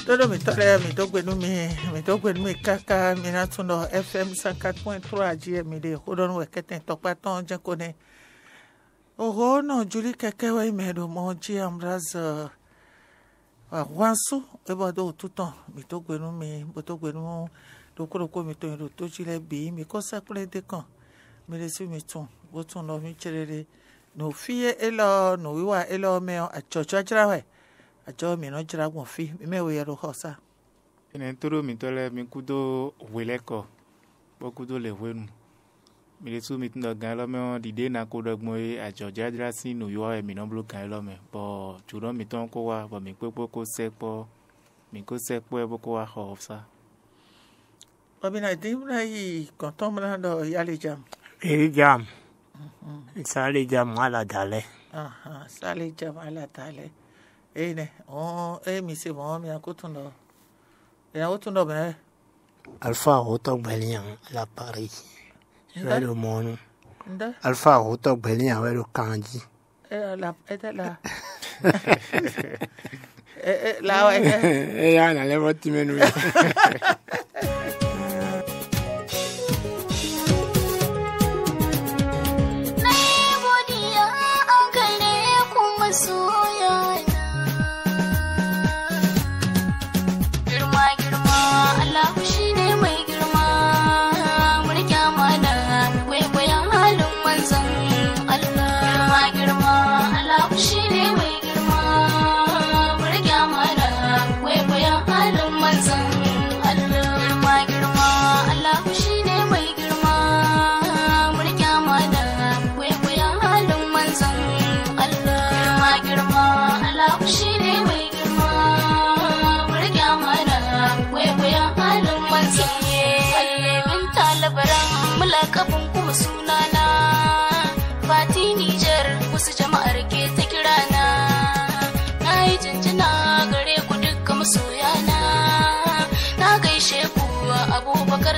Todo mi tole mi dogbe mi kaka mi na tuno FM 104.3 GM de hodon we keten tokpa ton je kone. Oho no juli keke we me do mo ji amraz wansu e ba do tuton mi dogbe mi botogbe nu do ko mi to to jile bi mi ko sakule de kan mi le si mi tun bo tun lo mi cherere no fie elo no wiwa elo me a chocho ajrawe ajo mi no jira gon fi me we yero hosa ene toro mi tole mi kudo weleko bokudo le wenu mi le su mi tndo gan lo me dide na ko dogmo ajo jadra si no yo mi no blo kan lo me bo juro mi ton ko wa bo mi pepo ko sepo mi ko sepo e bo ko wa hosa obi na dimra yi kontom na do yali jam jam sale jam ala dale aha sale jam ala dale ene mi se mo mi akutundo ya utundo me alpha hoto belian la paris le mon alpha hoto belian we lo kanji la la ya na le voti menu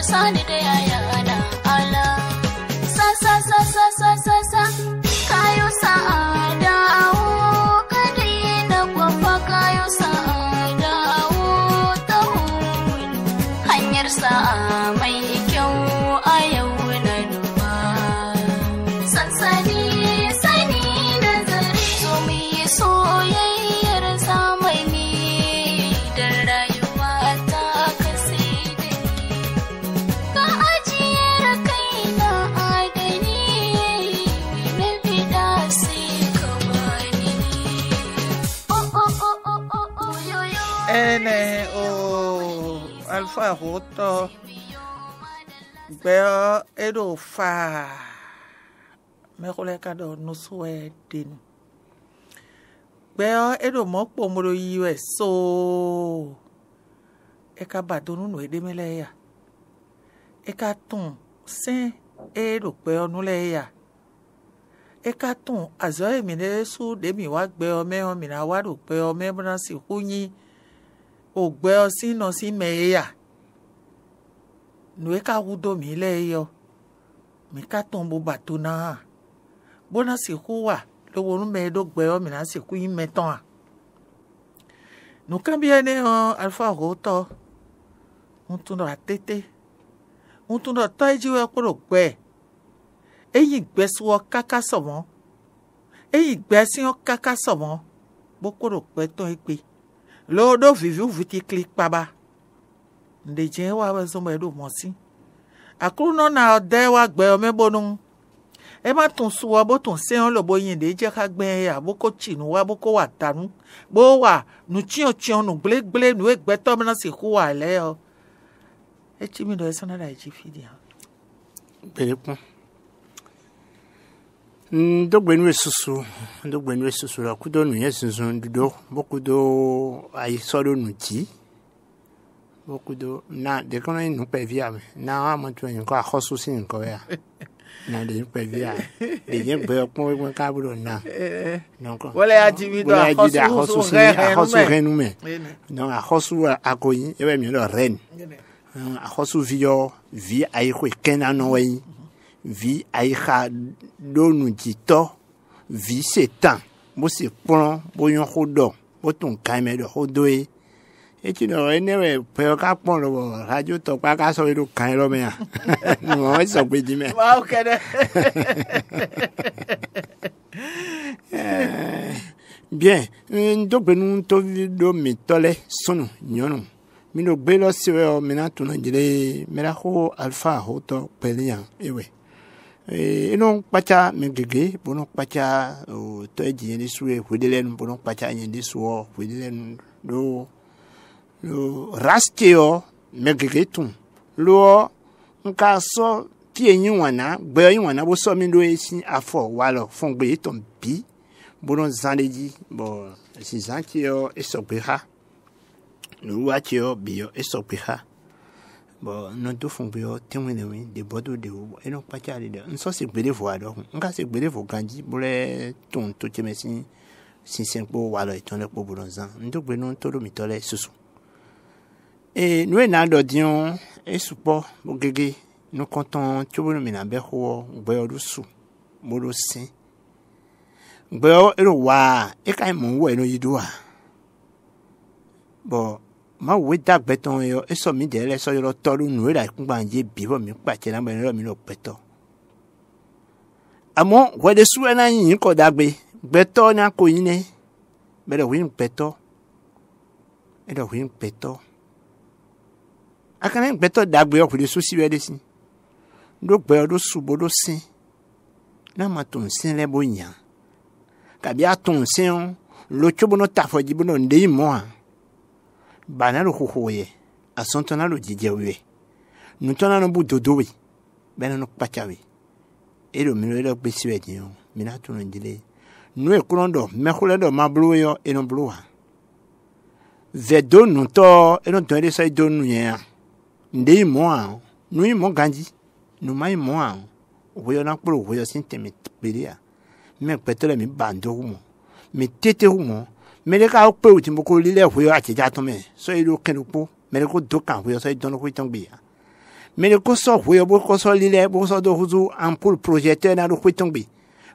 Sani da yaya ana ala sa kayo sa'ada o kadina kwafa kayo sa'ada o taho hanyar sa'a mai kyau a yau na duba sansani sani nazari so mi soyayyar zamani da rayuwa ta kasida ene o alfa hoto beo edo fa me kole ka do no swedin beo edo mo pomoro US so e ka badonu no edemele ya e ka tun se edo beo no le ya e ka tun azo emi ne su de mi wa gbe o me o mi na wa do pe o me bna si hunyi ogbe osi no si meya nuwe ka wudo mi le yo mi ka ton bo batuna bona si huwa lo wonu me do gbe o mi na si ku yin meton nu kan bi ene alfa hoto untun do atete untun do taiji we ko gbe eyin gbe so kaka somo eyin gbe si o kaka somo bo ko gbe ton ipe lodo vivu viti click baba ndeje wa bazo mo edo mo si akuru no na ode wa gbe o mebonu e ma tun suwo bo tun se on lobo yin de je ka gbe ya bo ko chinu wa bo ko wa tanu bo wa nu chion nu gble nu egbe to na si ku wa le o e chi mi do eso na da ji fidi ha belepon ndogbenwe susu la kudo nu yesunsun dudo bokudo ai solo nu ti bokudo na de kono nu pe via me na amotu en ko ahosu sin ko ya na de pe via de yen be pon ka bulo na donc wala ajibi do ahosu renu me donc ahosu akoyin e we mi lo ren ahosu vi ai ko kena no we vi aïcha donu jito vi setan bo se pon bo yon hodo bo ton kaime do hodoe et tu n'aurais never peur qu'à prendre le radio, t'as pas qu'à sortir le camp, là, mais, non, ils sont petits, mais. Ok, Bien, donc, nous, t'as vu de mes tolets, son, non. Mino belo siwe mina tunajile mera ho alpha hoto pelian ewe ino pacha mengege bono pacha o to ejini suwe hwidelen bono pacha nyindi suwo hwidelen do rastio mengege tun lo nka so tie nywana gbe nywana bo so mi do esi afo walo fongbe ton bi bono zandeji bo si zantio esobera nous voiture bio et sopiha bon nous deux font bio témoigner des bodos de ou et non pas aller de on c'est belé voir donc on c'est belé voir gandi boule ton tout te messi si c'est pour wala et ton le pour bonzan nous benon todo mitole susu et nous na dodion et support bogege nous comptons tu bon mina be ho boyo du su bodo sin boyo e wa e kai mo wo e no yidua bon ma we da beton yo e so mi de le so yo tolu nu ra kungbanje bi bo mi pache na me mi lo peto amo we de su na yin ko dagbe beto na ko yin ne be do win peto e do win peto akane beto dagbe yo ku de su si we de si do gbe do su bo do sin na ma ton sin le bo yan ka bi aton sin lo chobo no tafoji bo no ndei mo banalo hohoye asontona lo jijewe nutona no budodowe bena no pachawe ero mino ero besiwe dio mina tuno ndile no ekrondo mekule do mablu yo eno bluwa vedo nuto eno tonde sai do nuya ndei moa nui mo ganji no mai moa oyo na kpro oyo sinteme peria me petele mi bando humo mi tete humo mere ka pe uti mo ko lile huyo ati ja to me so ilu kenupo mere ko dokan huyo so idon ko itongbe ya mere ko so huyo bo ko so lile bo so do huzu ampul projecteur na do ko itongbe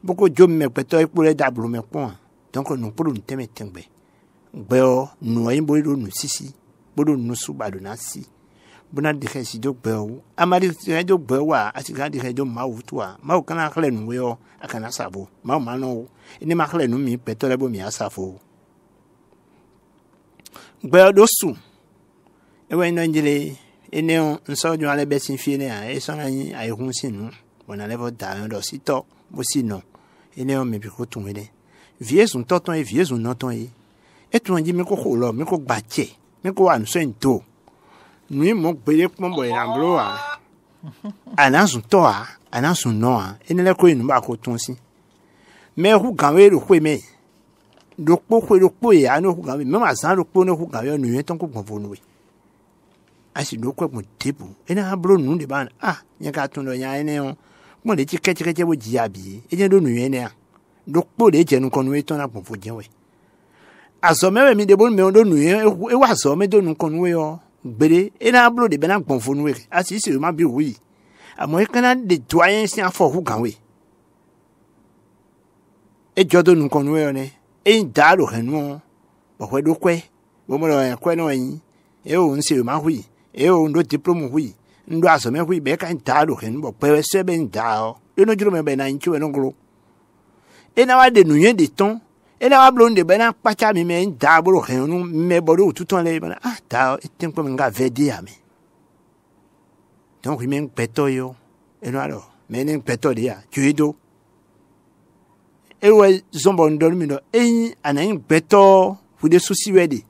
bo ko jom me peto ipo le dablu me pon donc no pulu nteme tengbe gbe o no yin bo ilu nu sisi bo do nu su badu na si bona de khesi do gbe o amari do gbe wa ati ga de do ma wutua ma o kana khle nu yo akana sabo ma ma no ni ma khle nu mi peto le bo mi asafo gbe do su ewe no njile ene nso ju ale besin fie a e so ran ai hun sinu bona level da do sito bo sino ene o me bi ko tun wele vie sun toton e vie sun noton e tun nji mi ko ko lo mi ko gba che mi ko wa nso ento nui mo gbele pon bo ira blo a ana sun to a ana sun no a ene le ko inu ba ko tun si me hu gan we ro pe me do po ya no hu gan me ma san ro po no hu gan yo nu yen ton ko gbon fonu we asi do ko mo tebu ene ha blo nu de ban nya ka tun do nya ene o mo le ti keke bo ji abi e je do nu yen ne a do po de je nu kon we ton na gbon fo je we aso me mi de bo me do nu yen e wa so me do nu kon we yo gbere ene ha blo de be na gbon fo nu we asi se ma bi wi amo e kana de doyen si afo hu gan we e jodo nu kon we yo ne e dalo henu bo we do kwe bo mo lo kwe no yin e o nse ma hui e o ndo diploma hui ndo aso me hui be kan dalo henu bo pe se be ndao e no juro me be na nchi we no gro e na wa de nu yen de ton e na wa blo nde be na pacha mi me nda bo henu me bo do tuton le ba ta e tempo me nga vedi ya me donc mi peto yo e no alo me ni peto dia juido ewe zombo ndol mi no anan beto fu de souci wedi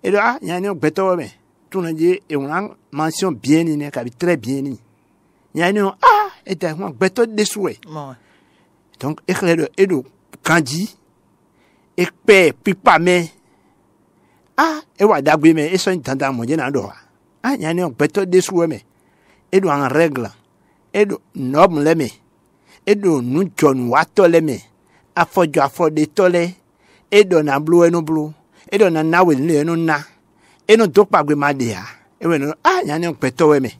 e do yani beto me tuna je e una mention bien ni ka bi très bien ni yani et ta mo beto de soué donc e do kanji e pe pipa me e wa dagbe me e so ntanda mo je na do yani beto de soué me e do en règle e do nob le me e do nu jon wato le me afojo afode tole edo na blu eno blu edo na nawe ni eno na eno dokpagbe madia ewe no nya ni peto we me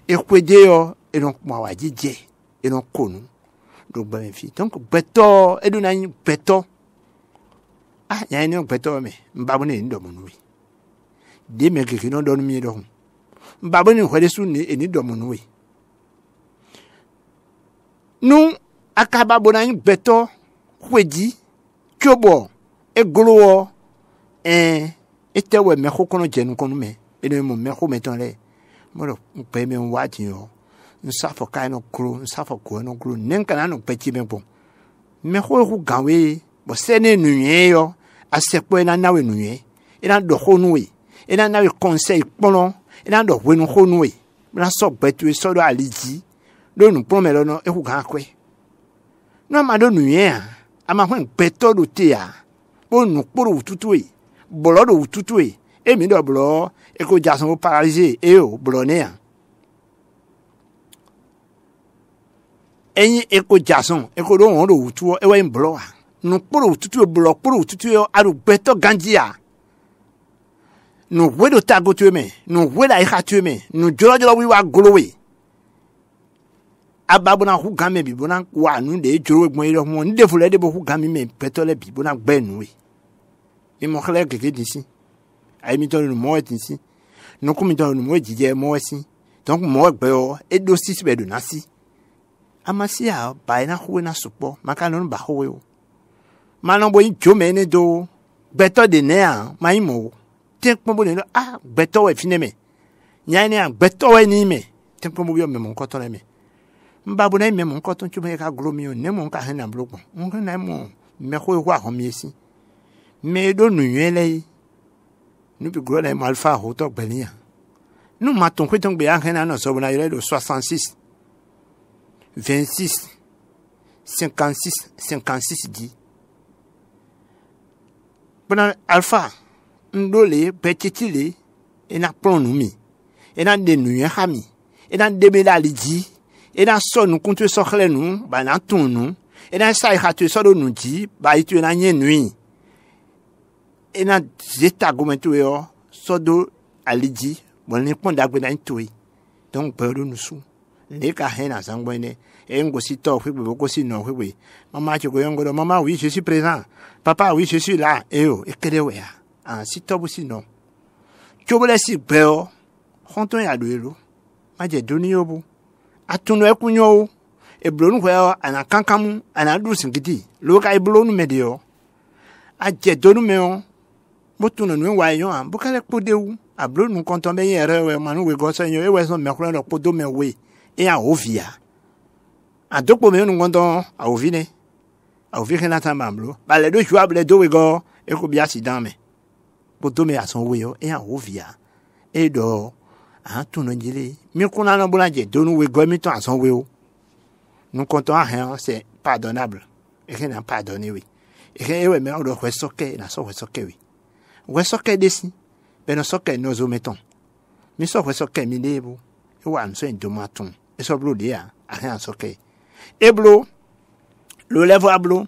ekweje yo eno ma wa jije eno konu do gba me fi donc peto edo na peto nya ni peto me mbabu ni ndo mo nui de me ke no don mi do mbabo ni hwede su ni eni do mu we nu akaba bona yin beto hweji chobo egolowo etewe me kono jenu kono me ene mo me ko meton le mo do pe me wati yo nsafo kai no kro nsafo ko no kro nenka na no pechi me po me ko hu gawe bo sene nuye yo asekpo na nawe nuye ina do honu we ina nawe conseil pono ina do wenu honu we na so betu so do aliji do nu pro me lo no ehu ga kwe no ma do nuye a ama hwen beto do te a bo nu poro tutu we bolo do tutu we emi do bolo e ko jason paralysé e o blonea enyi e ko jason e ko do won do wutu e we bolo a nu poro tutu bolo poro tutu yo aru beto ganjia nu wedo tago tu me nu weda e ha tu me nu jolo wi wa golowe ababuna hu game bi bona wa nu de joro gbon ire mo nde fule de bo hu game me beto le bi bona gbe nu we mi mo khale keke disi ay mi ton mo etinsi no ko mi ton mo jije mo si donc mo gbe o e do si be do na si amasi a ba na hu na supo maka no ba hu we o ma no bo jo me ni do beto de ne a ma imo te ko bo ne beto we fine me nya ni a beto we ni me te ko bo yo me mo ko to me mbabu na me mo ko to chu me ka gro mi o ne mo ka he na block mo na mo me ko ho ho mi si me do nu yele nous plus gros les malfa auto belia nous matons que donc bien rien non so na de 66 26 56 dit bon alpha ndole petitile et na plan nous mi et na de nu hami et na de be la liji et na so nous compte so khele nous ba na tun nous et na sai ha tu so do nous ji ba itu na nye nui ena zeta gomentu yo sodo aliji bon ni pon dagbe na ntoi donc pelo nusu le ka hena sangwene engo si to fwe boko si no fwe mama choko yongo do mama oui je suis présent papa oui je suis là yo ekere ya ah si to bu si no chobole si beo honton ya doelo maje doni yobu atunu ekunyo e blonu kwa ana kankamu ana du singiti lo ka e blonu medio aje donu meo botuna nu wa yo an bukale podewu ablo nu konton be yere we manu we go senyo e we so me kro no podo me we e a ovia adokpo me nu konton a ovine a ovire na tamamblo ba le do jouable do we go e ko bi accident me podo me ason we yo e a ovia e do a tunu njile mi kuna no bulaje do nu we go mi ton ason we o nu konton a hen c'est pardonnable e rien à pardonner oui e rien we me o do kwesoke na so kwesoke oui we soke desi beno soke no zo meton mi so we soke mi lebu e wa nso endomaton e so blo dia a han soke e blo lo levo ablo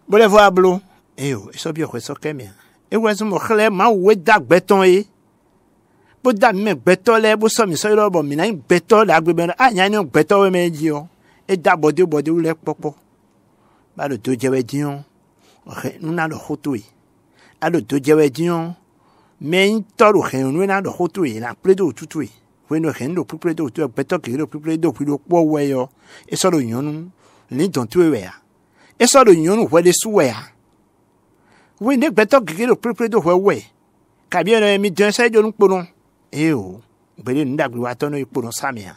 bo levo ablo e o e so bi we soke mi e we zo mo khle ma we da gbeton e bo da me gbeton le bo so mi so lo bo mi na gbeton la gbe ben a nya ni gbeton we meji o e da bode le popo ba lo do jewe dion nu na lo hotoi alo do jewe dion men toru hen nu na do hotu e na pledo tutu e we no hen do pledo tu beto ke do pledo pi po we yo e so do yonu ni don tu we ya e so do yonu we de su we ya we ne beto ke do pledo we ka bi no mi den se jo nu po no e o bele ndagbe wa to no ipo no samia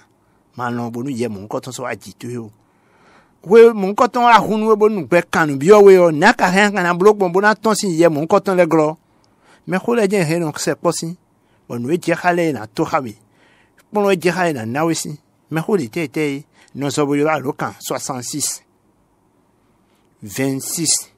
ma no bo nu ye mo nko ton so ajitu yo we mon coton a hunu we bonu be kanu bi o we o na ka hen kana blok bon bona ton si ye mon coton le gro me ko le je hen on se posi bonu we je khale na to khawi bon we je khale na na we si me ko le tete no so bo yo la lokan 66 26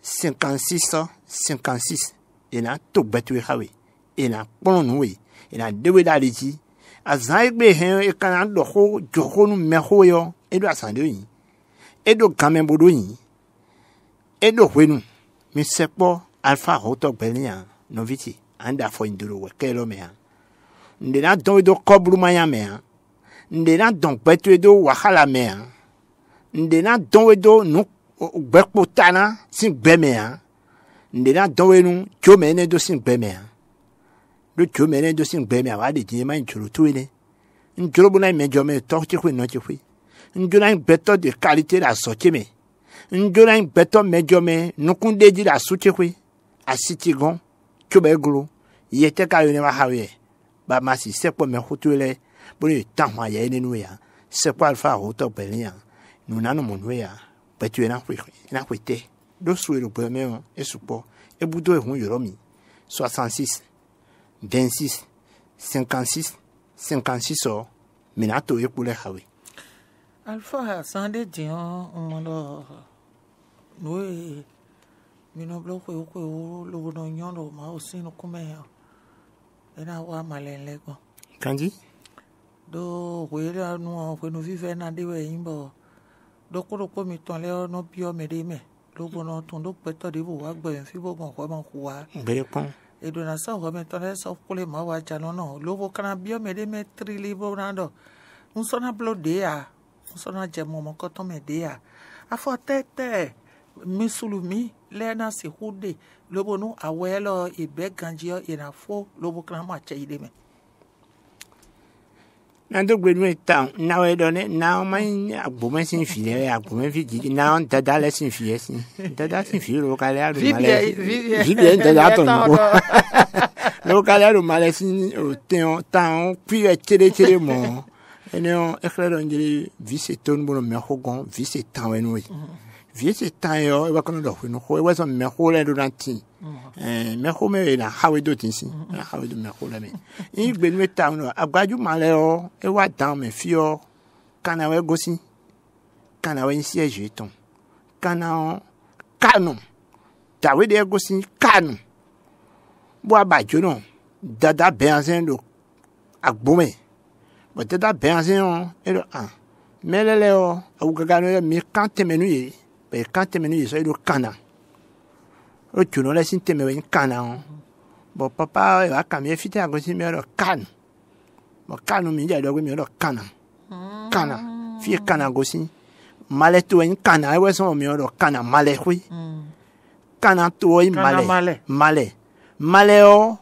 56 et na to betu khawi et na bon no we et na de we da liji azai be hen e kana do ho jo ho nu me ho yo edo asande yin edo kamembodo yin edo hwenu mi sepo alpha hoto belia noviti anda fo induro we kelo me nde na don do kobru maya me nde na don petu edo wahala me nde na don edo nu gbekpo tana sin gbe me ndena dowenu chomene do sin gbeme do chomene do sin gbeme wa de ti ma nchuru tuene njoro bona mejo me to chikwe no chikwe njora beto de qualité la socheme njora beto mejo me nukunde di la suchekwe asitigon chobeglo yete ka yone wa hawe ba masi sepo me hutule boni tanwa ya ene nuya sepo alfa hoto belia nunano monwe betu na kwete do suero premier esupo ebudo ehun yoromi 66 26 56 56 minato ekule hawe Alpha sande dion mondo noi mino bloko yoko lo no nyondo ma osino kume ena wa malele ko kanji do wera no ko no vive na dewe imbo do ko mi ton le no bio me de me lo bono ton do peto de bo wa gbe fi bo gon ko ma ku wa bere kon e do na sa ko me ton le so ko le ma wa jano no lo bo kana bio me de me trili bo na do un sona blodea sona jemo mo ko to me dia afo tete misulumi lena si hude lobo no awelo ibe ganjio inafo lobo kana ma che ide me na do gbe nu tan na we do ne na ma agbo me sin fi le agbo me fi ji na dada le sin fi esin dada sin fi lo ka le adu male vive dada ton lo ka le adu male sin o tan puis tere mo ene on eklero njiri vise ton bono me hogon vise tan we no vise tan yo e ba kono do no ho e wa so me ho le do nanti me ho me na hawe do tinsi na hawe do me ho le me igbe nu tan no agbaju male o e wa dan me fio kana we gosi kana we nsi eje ton kana kanu tawe de gosi kanu bo abajo no dada benzen do agbome but that benzion ero melele o awugagano mi kante menu ye be kante menu ye so ero kana o tuno la sinte me wen kana bo papa e aka mi fite agosi mi ero kan bo kanu mi ja dogo mi ero kana fi kana gosi male to wen kana e weso mi ero kana male hui kana to wen male o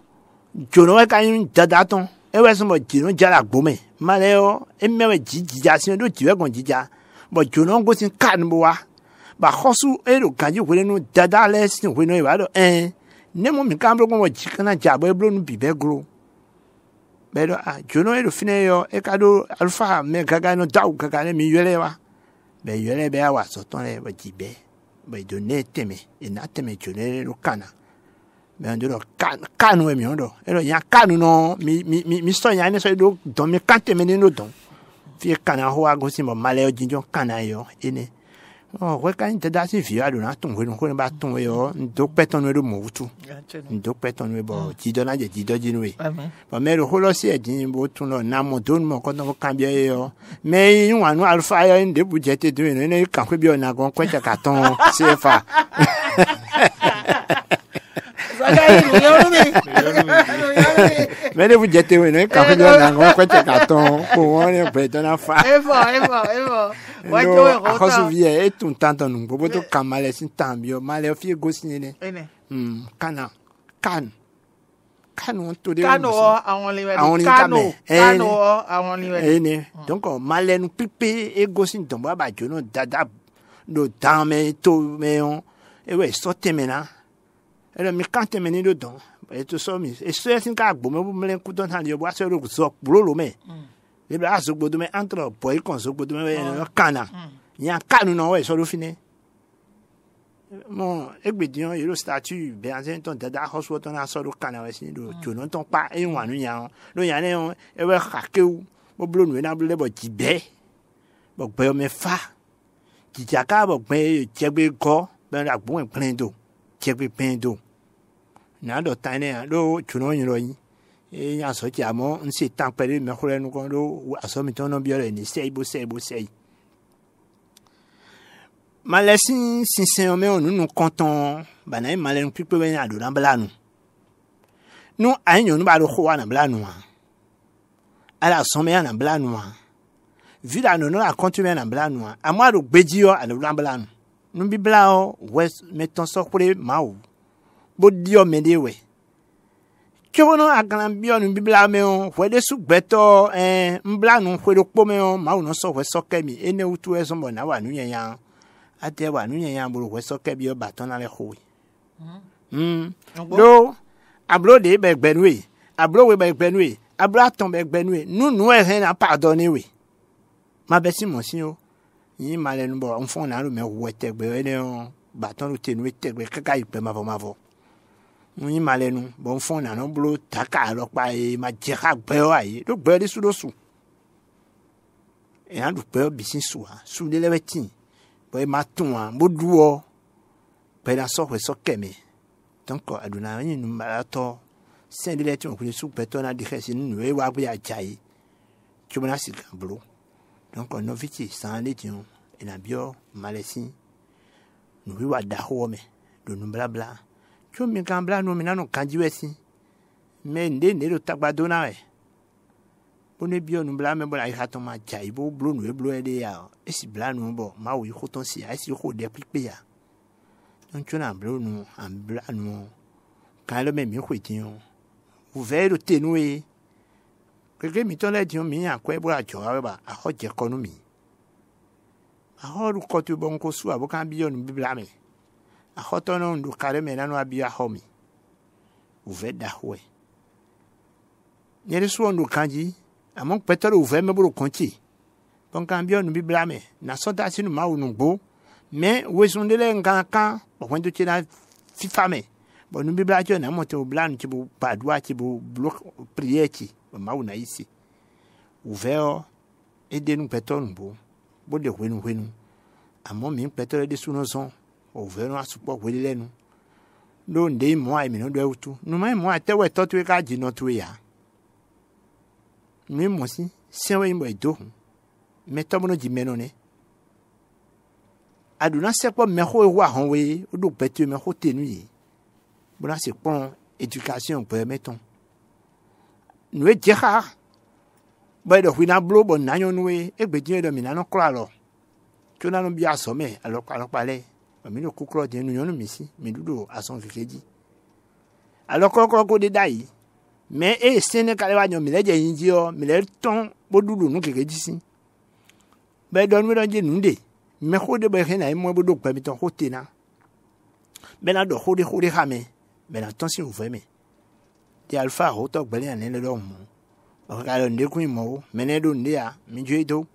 jono e kan dadaton ewe so jino jara gbome maleo emewe jijija sin do jiwe gon jija bo jono go sin kan bo wa ba khosu ero ganji wele no dada le sin we no e ba do ne mo mi kan bro mo jikana jabo e bro no bibe gro be do jono ero fine yo e ka do alfa me gaga no daw gaga ne mi yele wa be yele be wa so ton le ba jibe be do ne teme e na teme jono ero kana me andoro kanu emi ondo ero ya kanu no mi so ya ni so do don mi kante me ni no don fi kana ho ago si mo male o jinjo kana yo ene o we kan te da si fi ado na tun we no ko ba tun we yo ndo peton we do mo wutu ndo peton we bo jido na je jido jinu we ba me ro ho lo si e din bo tun lo na mo don mo ko no kan bi yo me yin wa no alfa yo nde bu je te do no ne kan ko bi o na gon kweta ka ton sefa Mene vous jettez oui non café de la ngwa kwete carton pour on est prêt na fa. Evo. Wajo e rota. Kosu vie e tun tanto nu bobo to kamale sin tambio male fi gosi ne. Kana kanu to de. Kanu awon liwe. Kanu awon liwe. Ene donc male nu pipe e gosi don ba jono dada do dame to me on e we sote mena. Elo mi kante meni do don e to so mi e so sin ka gbo me bu mele ku don han yo bo aso ro so bro me le bra so gbo do me entre boy kon so gbo do me kana ya kanu no we so ro fine mo egbedion yero statue be anzen ton dada hoso ton aso ro kana we sin do jono ton pa e wanu ya lo ya ne e we hakeu bo blo nu na blo bo jibe bo gbe o me fa jijaka bo gbe jegbe go be ra gbo en plan do jegbe pen do na do tane do chuno yin ro yin e ya so ti amo nsi tan pere me khore nu kon do aso mi ton no bi ore ni sei bo malesin sinsen o me onu nu konton bana e malen pipe be na do na bla nu ayin nu ba do khwa na bla nu ala so me na bla nu vida no a continue na bla nu amaro gbeji yo ala bla nu bi bla o west meton so kure mawo bo dio me de we chono agana bio nu bibla me on we de su gbeto mbla nu we do po me on ma no so we so kemi ene utu eso mo na wa nu yan ate wa nu yan bo we so kebi o baton na le ho do ablo de be gbenwe ablo we be gbenwe ablo aton be gbenwe nu e hen na pardonner we ma be si mo si o yin ma le nu bo on fon na ro me wo tegbe ene on baton lu tenu tegbe kaka ipe ma vo yin ma le nu bo on fon na no blo taka ro pa e ma je ka gbe o ayi do gbe de su do su e an du pe bisin su a su de le betin bo e ma tun a bo du o pe na so we so kemi donc aduna yin nu ma to sen de le ti on ku su pe to na di khesi nu e wa gbe ajai chumana si blo donc on noviti sans les dions et na bio malesi nous wiwa da ho me do nu blabla chumi kan bla no me na no kanji wesi me nde ne do tagbado na e bone bio nu bla me bo la ha to ma jai bo blo nu e blo e de ya e si bla nu bo ma wi ko ton si ai si ko de plipe ya donc tu na blo nu an bla nu kan le me mi ko tin o vero tenue que mi ton le dion mi akwe bo ajo ba a ho je konu mi a ho ru ko tu bon ko su abo kan bi onu bibla me a ho to no ndu kare me na no abi a ho mi uve da hoe nyere su onu kanji amon petero uve me bo konti bon kan bi onu bibla me na so da sinu ma unu gbo me we sun de le nkan kan bo kwento ti na fifa me bo nu bibla jo na mo te bla nu ti bo padua ti bo block prieti ma una ici ouvert et de nous pétons bo de wenu amo mi pétole de sunu son ouvert no asupo welele nu no nde mo ai mi no do utu no mai mo ate we totu ka ji no tu ya mi mo si sewe mo edo me to mo no ji meno ne aduna se po me ho wa hon we o do petu me ho tenu yi bo na se pon éducation permettons nous est déjà bah de fina blo bon nanyo nous egbeje do mi nanu kra lo to nanu bi asome alo pale mi no kukro de nu mi si mi dudo ason kekeji alo ko de dai mais e sene kale wa nyo mi leje yinji o mi le ton bo dudu nu kekeji si ba do nu je nu de me ko de ba he na mo bo do pa mi ton ko tena be na do ho de ha me be na ton si ou ve me de alpha hoto gbele an le do mu o ka lo nde kun mo mene do nde a mi je do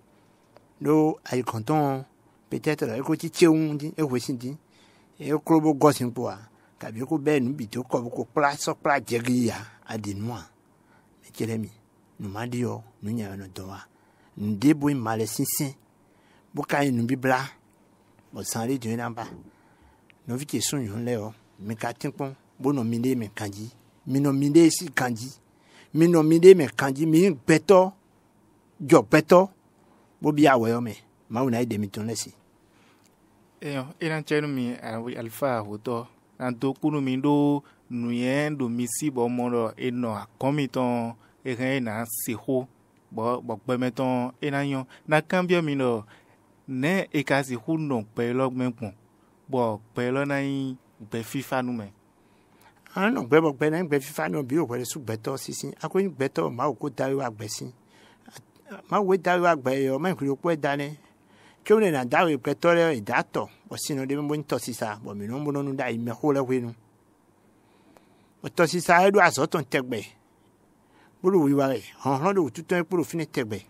ai content peut-être e ko ti cheun di e wesin di e ko bo gosin po a ka bi ko be nu bi to ko pla so pla jegi ya adi noa me kele mi nu ma di o nu nya no do a nde bo male sinsin bo ka nu bi bla bo san le di na ba no vi ke sun yun le o mi ka tin pon bo no mi de me kanji mi no mi de si kanji mi no mi de me kanji mi beto jo beto bo bi awe o me ma una ide mi ton lesi ina chenu mi alfa hoto an to kunu mi do nuyen do misi bo mo eno akomiton na siho bo gbemeton ina yon na cambio mi no ne e ka si hu no pe lo menpon bo pe lo na yin be fifa nu me no gbebo pe na gbe fifa no bi o wele su beto sisi akoni beto ma o ko dawe wa gbesi ma we dawe wa gbe yo ma nkuri ko dane chone na dawe beto le dato o sino de mo nto sisa bo mi no mo no da ime ho le wenu o to sisa edu aso ton tegbe buru wi wa re han do tutun e puru fini tegbe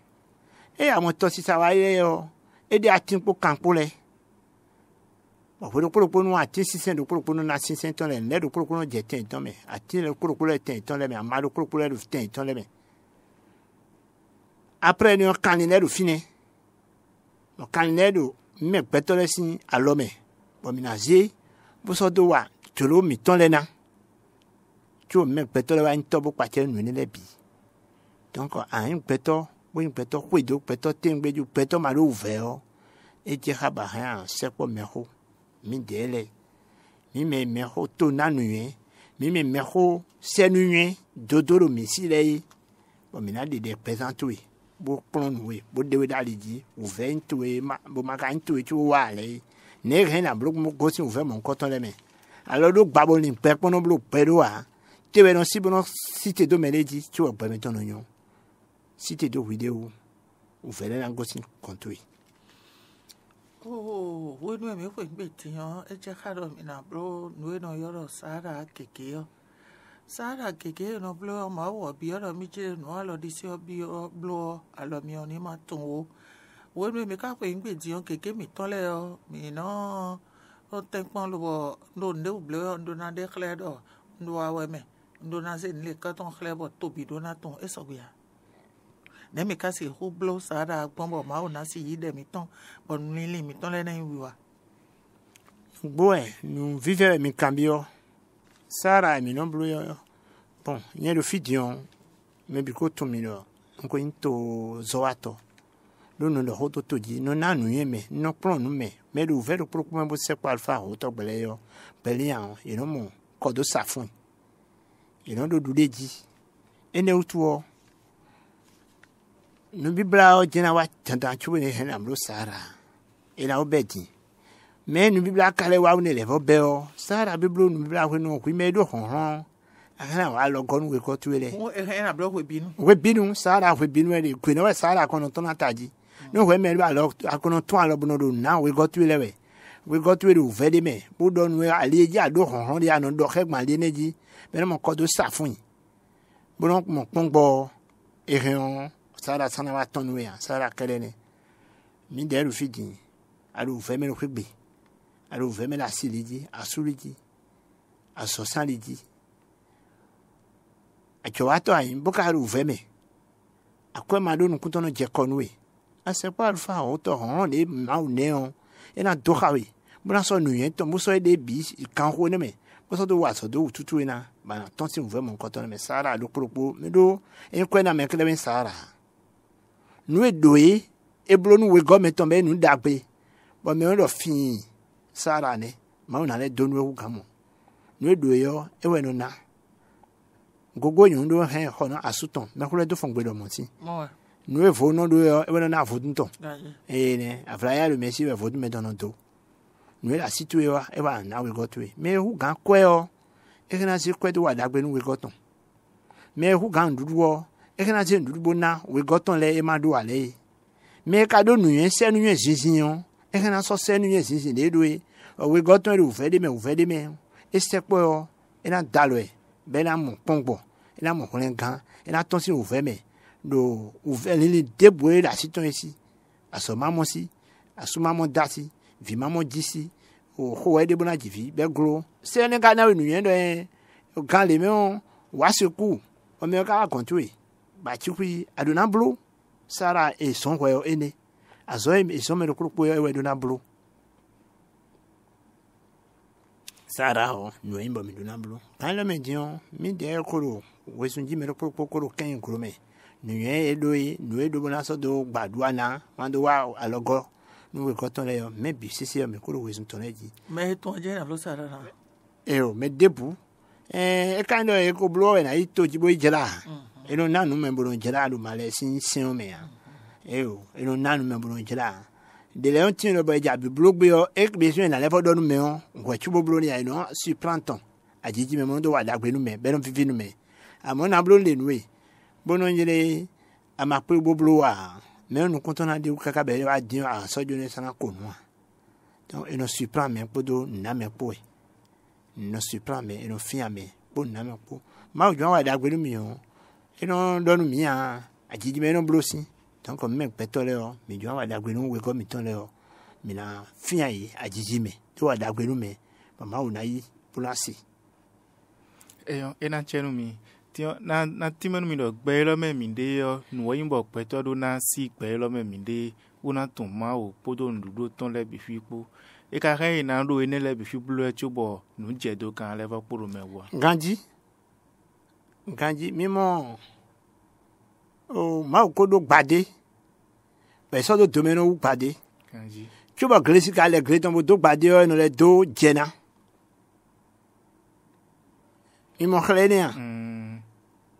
e amo to sisa wa ye yo e de atinpo kanpo le o puru nu ati sisen do puru na sisen ton le do puru je ten ton me ati le puru ten ton le me amado puru le ten ton le me après ni o kanile do fini o kanile do me petole sin alome bo mi na ze bo so do wa tolo mi ton le na tu me petole wa nto bo pa che nu ni le bi donc un peto bo un peto kwedo peto tengbeju peto ma lo ouvert e je ha ba ha se po me ho mi dele mi me ho to na nuye mi me ho se nuye dodoro mi si le bo mi na de présenter bo plon we bo de we dali di ouvert to e ma bo ma kan to e tu wa le ne rien na bloc mo go si ouvert mon coton le me alors do gbabo ni pe pono blo pedo a te we no si bono cité do meleji tu o pe meton no yon cité do vidéo ou fele na gosi kontoi Oh, wenu emi kwe gbeti yan eje karo mi na bro nuwe no yoro Sahara keke yo. Sahara keke no blo ma wo bi yoro mi je no alo di si obi blo alo mi oni ma tun wo. Wenu emi ka kwe gbeti yan keke mi ton le yo mi no o tenpon lo no nde blo yo ndo na de kle do ndo awe me ndo na se nle ka ton kle bo tobi do na ton esogya. Nemi kasi hublo Sahara bombo ma ona si yide mi ton bon nili mi ton le na wiwa. Boy, nous vivons mi cambio. Sahara mi non blo yo. Bon, nye le fidion me biko to mi lo. Nko into zoato. Lo no do hoto toji no na nu yeme no plan nu me do vero pro kuma bo se kwa alfa hoto bele yo. Bele yan, you know mo kodo safun. You know do dudeji. Ene utuo no bibla o jena wa tanta chuwe ne hen amlo Sahara ina obedi me no bibla kale wa ne le be o Sahara biblo no bibla ho no ku me do hon akana wa lo gon we ko tuele O hen ablo we binu Sahara we binu e ku ne wa Sahara kono to na taji no we me ba lo akono to alo bono do na we go tuele we go tuele u vede me bo don we aleji ado hon ya no do khegman le neji me mo ko do safun bo no mo pongbo ereon Sahara sana wa tonwe ya Sahara kelene mi de rufidi alu feme no kwegbe alu feme la siliji asuliji asosaliji achowato ayin boka alu feme akwe mado nu kutono je konwe asepa alfa oto hon le ma uneon ena dohawe buna so nu yen to mo so de bi kan ho ne me mo so do wa so do tutu ina ba ton si vraiment kotono me Sahara do propo me do en kwena me kele Sahara nous doé et blo nous gomme tomber nous dagbe bon mais on do fin Sahara ne ma on ale do nous gamo nous doé yo e we no na gogo yun do hen hono asuton me ko le do fongbe do monti mo nous vo no do yo e we no na vodun ton ne afraya le merci we vodun me don do nous la situé wa e wa na we go to me hu gan kwe o e kana si kwe do wa dagbe nous we go ton me hu gan dudu o e kana se ndudu bona we goton le e ma do ale me ka do nu yen se nu yen zinzin e kana so se nu yen zinzin le do e we goton le u fe de me e se po o e na dalo e be na mo pongbo e na mo holen gan e na ton si u fe me do u fe le deboe la siton ici aso mamo si aso mamo dati vi mamo disi o ho e de bona jivi be gro se ne ga na we nu yen do e gan le me on wa se ku o me ka kontu ba chukui aduna blu Sahara e son ho ene azoe e so me ro krupo e aduna blu Sahara ho no imba mi duna blu kan lo me dion mi de koro we sunji me ro krupo koro kan kuro me nu ye edoyi nu edo bona so do gbadua na mando wa alogo nu we koton le yo me bi sisi me koro we sun toneji me ton je na blo Sahara e o me debu e kan do e ko blu e na ito jibo ijela eno nanu membro jela lu male sin me ya eno nanu membro jela de leon tin lo ba ja bi blogbe yo ek be so na le fodo nu me on ko chubo blo ni ai no si planton ajiji me mo do wa dagbe nu me be no fifi nu me amo na blo le nu e bono njere ama pe blo wa me no konton na de kaka be wa din a sojo ne sana ko nu donc eno si plan me podo na me po no si plan me eno fi ame po na me po ma o jo wa dagbe nu mi o eno donu mi a ajiji me no blosi donc comme me petole o mi jo wa dagbe nu we ko mi ton le o mi na fian yi ajiji me to wa dagbe nu me mama una yi plasi ena chenu mi tio na timenu mi do gbe lo me mi de yo nu yin bo peto do na si gbe lo me mi de una ton ma o podo ndudo ton le bi fi po e ka re na do ene le bi fi blo e chubo nu je do kan le va poro me wa ganji mimo o ma ko do gbade be so do domeno u gbade ganji chuba glesi ka le gre ton do gbade o no le do jena mimo khlenia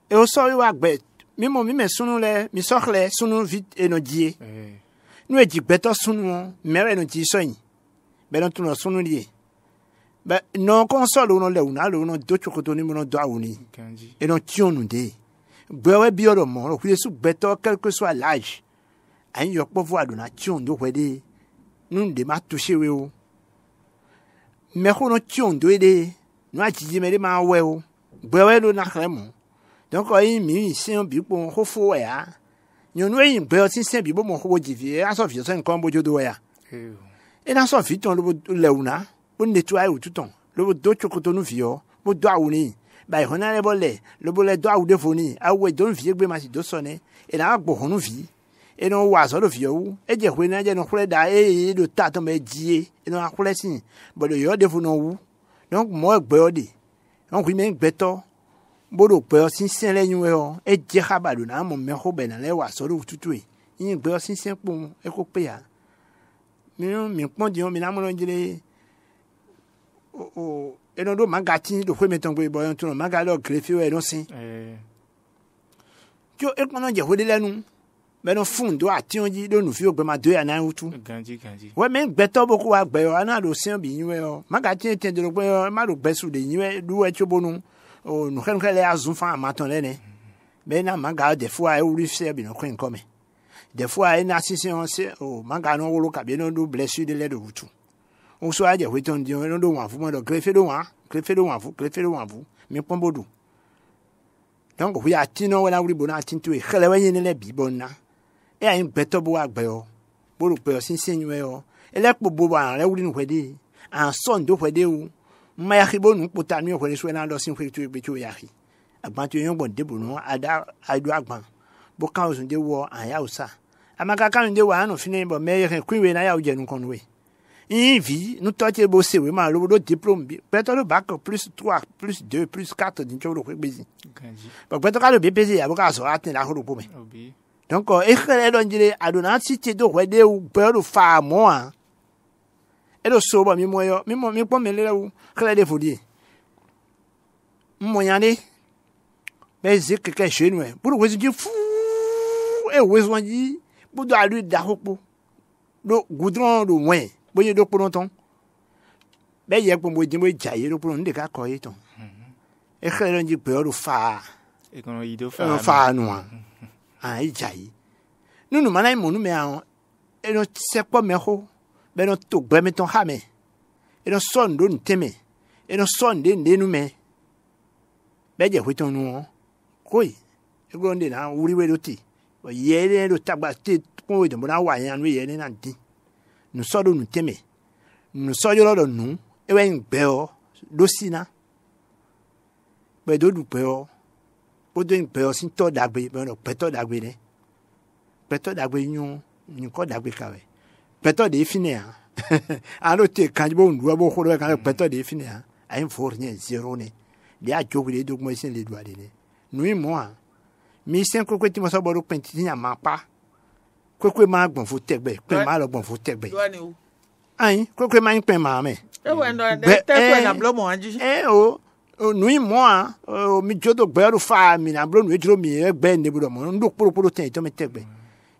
e o so wa gbe mimo mi me sunu le mi so khle sunu vite e no die nu e jigbeto sunu mere no ji so yin be no tun sunu die ben non console on le una le on do chokoto ni mo do awuni Kanji. et non tionu de gbewe bi oro mo ro kule su beto quel que soit l'âge an yo po vo aduna tion do wede nun de ma toucher we o me ko no tion do de no ajiji me de ma we o gbewe lo na kremo donc oyin mi sin bi po ho fo ya nyonu yin gbe o tin sin bi bo mo ho jivi a so fi so nkan bojo do ya Eh, et dans son fit on le una pour nettoyer tout temps le do chokoto nu fio bo do awuni ba e hona le bole do awu de foni awu do vie gbe ma si do sone e na gbo honu vi e no wa so do fio e je hwe na je no hwe da e do ta to me die e no akule sin bo do yo de fo no wu donc mo gbe o de on kwi me gbe to bo do pe o sin sen le yun o e je ha ba do na mo me ho be na le wa so do tutu e yin gbe o sin sen po e ko pe ya mi pon di on mi na mo no jire o e no do magati do hwe meton gbe boyon tun maga lo grefi we no sin jo e kono je hwe de lenu be no fun do ati onji do nu fi ogbe ma do ya na utu Kanji. we me gbe to boku wa gbe o ana do sin bi yin we o magati te do gbe ma do gbe su de yin we du we chobonu o nu khen kele azun fa amaton le ne be na maga de fois e uri se bi no kwen come des fois e na sisen se o maga no wolo ka bi no do blessure de le do utu on so aje weton di on do wan fu mo do grefe do wan fu mi pon bodu donc hu ya tino wala wuri bona tintu e khele wa yin le bi bona e ayin beto bo agbe o bo ro pe o sin sin we o ele po bo ba re wuri nu hwede an son do hwede o ma ya khibo nu puta mi hwede so na do sin hwe tu be tu ya khi agban tu yon bon de bo no ada adu agban bo kan o sun de wo an ya usa amaka kan de wa no fini bo me ye kwin we na ya o je nu kon we in vie, nous t'as beau c'est vraiment le diplôme. Peut-être le bac plus 3, plus 2, plus 4 d'une chose le baiser. Kanji. Peut-être le BPC, avocat so atteint la holo pome. Obi. Donc, éclairé dans dire adona cité de wede ou peur de fa moi. Et le soba mi moyo, mi pome le ou clair de fodi. Moyane. Mais c'est que chez nous. Pour vous dire fou et vous dit pour de lui d'ahopo. Le goudron de moins. Boye do pour longtemps. Ben y a pour moi dis-moi jailler do pour on de ka ko yiton. E khele nji pe o fa. E kono ido Fa no. Ah i jayi. Nunu mana mo nu me an. E no se po me ho. Ben no to gbe me ton ha me. E no son do nteme. E no son de nu me. Be je hwiton nu. Koi. E gro ndi na wuri we do ti. O ye do tagba ti ko we do na wa yan we ye ni na din. Nous sommes nous temer. Nous sommes là nous. Et ouais, béo, dosina. Mais do du béo. Pour de béo, si to d'agbe, ben no peto d'agbe ne. Peto d'agbe nyon, ni ko d'agbe kawe. Peto de fine hein. Alors te quand bon doit bon ko quand peto de fine hein. A un fournien zéro ne. Les a jogu les doigts ici les doigts ne. Nous moi. Mi 5 ko ti mo so bodo penti nya ma pa. Kwekwe ma gbon fo tegbe pe ma lo gbon fo tegbe ayin kwekwe ma pe ma me e we ndo de te na blo mo anji o nui mo o mi jodo gbe ru fa mi na blo nu ejiro mi egbe ne budo mo ndo poro ten to me tegbe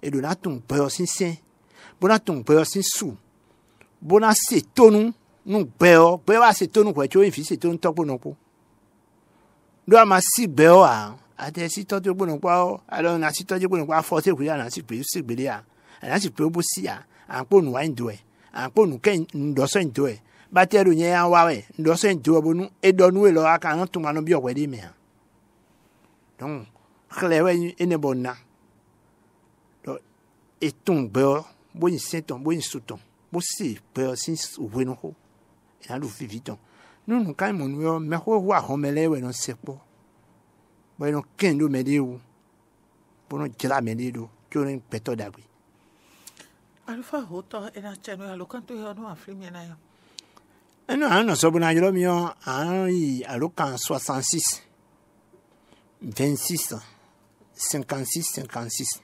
e do na tun pe o sinsin bo na tun pe o sinsu bo na se tonu nu gbe o pe wa se tonu ko cho fi se tonu topo no po do ama si gbe o a ate si tọ́jú gbóná pa ọ́ alọ́ na si tọ́jú gbóná pa fọ́ sí ìkúrẹ́ àná sí pé sí gbélé à àná sì pé ó bó sí à ń pò nù wá ń do ẹ̀ à ń pò nù kẹ́ ǹdọ́sọ̀ ń do ẹ̀ bá tẹ́ ẹ̀rù yẹn á wá ẹ̀ ǹdọ́sọ̀ ń do ẹ̀ bonú ẹ̀dọ́nú ẹ̀ lọ aka ń tún wọn bí ọ̀pẹ́ dé mẹ́ à donc xlẹ̀ wẹ̀ ẹ̀ ní bọ̀ nà ètò gbẹ́ ọ bóyin sẹ́tọ̀ bóyin sọ̀tọ̀ bó sì gbẹ́ ọ sí òwe nù kó ẹ̀ lù fìfì tán nínú ká ìmọ̀ nù ẹ mẹ́kọ́ wà họ́mẹ́lẹ́wẹ̀ náà sẹ́pọ̀ bueno kendo mediu bono jela mediu jonen peto dagui alfa hoto ena chano ya lokanto ya no afrimi na yo no so bona jelo mio ai alokan 66 26 56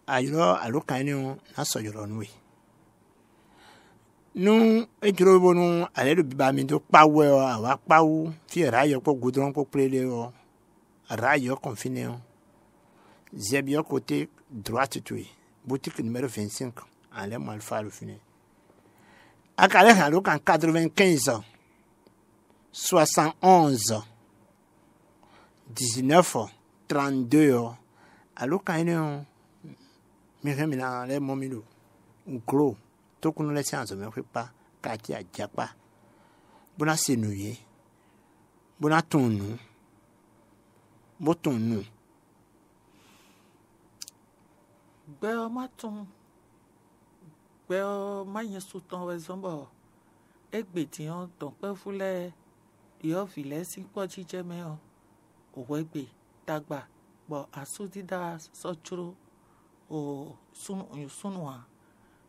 ayro alokan ni na so jelo nwe nu ejuro bonu ale do biba mi do pawe o awa pawu fi rayo po goudron po plele o rayo confiné o zebio côté droite tu boutique numéro 25 en le mal faire fini À Calais, en 95, 71, 19, 32, alors quand il y a les momilos, ou gros, tout qu'on les séances, mais pas, Katia, Diapa, Bona Senouye, Bona Tonou, Botonou. Bel matin. Bel matin sous ton raison. Egbetian ton pẹ́ fúlẹ̀ yóò filẹ̀ sí pọ̀ jíjẹ́ mẹ́hàn òwò ẹgbẹ́ dàgbà bọ̀ àsúdídá sọ́júrò ò súnù hàn